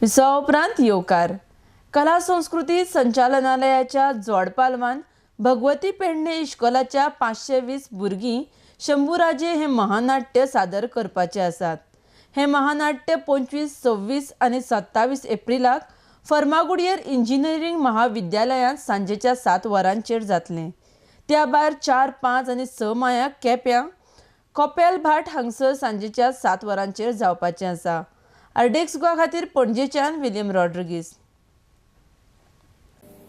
Visa उपरांत येवकार कला संस्कृती संचालनालयाच्या जोडपालवान भगवती पेडणे इश्कोलाच्या 520 भुरगीं शंभूराजे हे महानाट्य सादर करपाचे आसात। हे महानाट्य 25, 26 आनी 27 एप्रिलाक फर्मागुडयेर इंजिनियरिंग महाविद्यालयांत सांजेच्या 7 वरांचेर जातले। त्या भायर 4, 5 आनी 6 मायाक केप्यां कपेल भाट हांगसर सांजेच्या 7 वरांचेर जावपाचें आसा। आरडेक्स गोवा खातीर पणजेच्यान विलियम रॉड्रिगीस।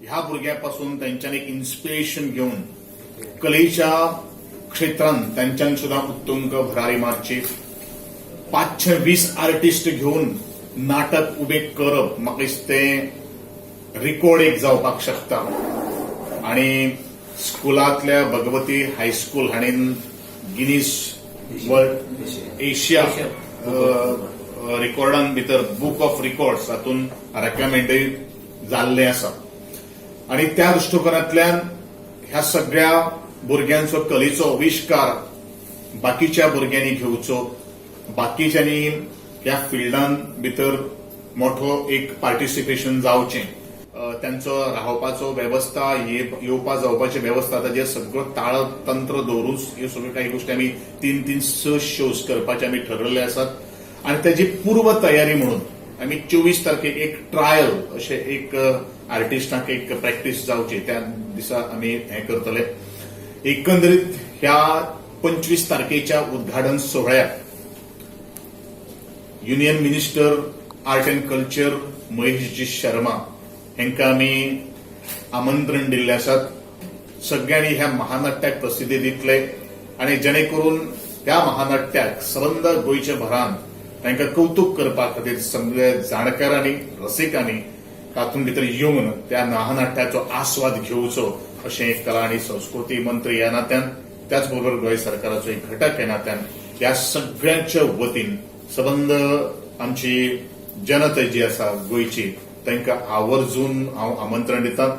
ह्या भुरग्यापासून त्यांच्यानी एक इन्स्पिरेशन घेऊन कलेच्या क्षेत्रात त्यांच्यान सुद्धा उत्तुंग भरारी मारची। 520 आर्टिस्ट घेऊन नाटक उबे करप म्हाका दिसता रिकॉर्ड एक जावपाक शकता। आणि स्कुलांतल्या भगवती हायस्कूल हाणीन गिनीस वर्ल्ड एशिया रिकॉर्डान भितर बुक ऑफ रिकॉर्ड्स हातून रेकमेंडय जाल्ले आसा। आणि त्या दृष्टिकोनांतल्यान ह्या सगळ्या भुरग्यांचो कलेचो आविष्कार बाकीच्या भुरग्यांनी घेवचो, बाकीच्यांनी ह्या फिल्डान भितर मोठो एक पार्टिसिपेशन जावचें, त्यांचो रावपाचो वेवस्था येवपा जावपाची वेवस्था ताजेर सगळो ताळतंत्र दवरूच ह्यो सगळ्यो काही गोष्टी आमी 3-6 शोज करपाचे आमी ठरयल्ले आसात। आणि त्याची पूर्व तयारी म्हणून आम्ही 24 तारखेक एक ट्रायल अशें एक आर्टिस्टांक एक प्रॅक्टीस जावची त्या दिसा आमी हे करतले। एकंदरीत ह्या 25 तारखेच्या उद्घाटन सोहळ्याक union minister art and culture Maheshji Sharma हांकां आमी आमंत्रण दिल्ले आसात। सगळ्यांनी ह्या महानाट्याक प्रसिद्धी दितले आणि जेणे करून ह्या महानाट्याक सबंद गोंयच्या भरान तांकां कौतुक करपा खातीर सगळ्या जाणकारांनी रसिकांनी तातूंत भितर येवन त्या महानाट्याचो आस्वाद घेवचो अशें कला आनी संस्कृती मंत्री ह्या नात्यान, त्याच बरोबर गोंय सरकाराचो एक घटक ह्या नात्यान ह्या सगळ्यांच्या वतीन सबंद आमची जनता जी आसा गोंयची तांकां आवर्जून हांव आमंत्रण दितां।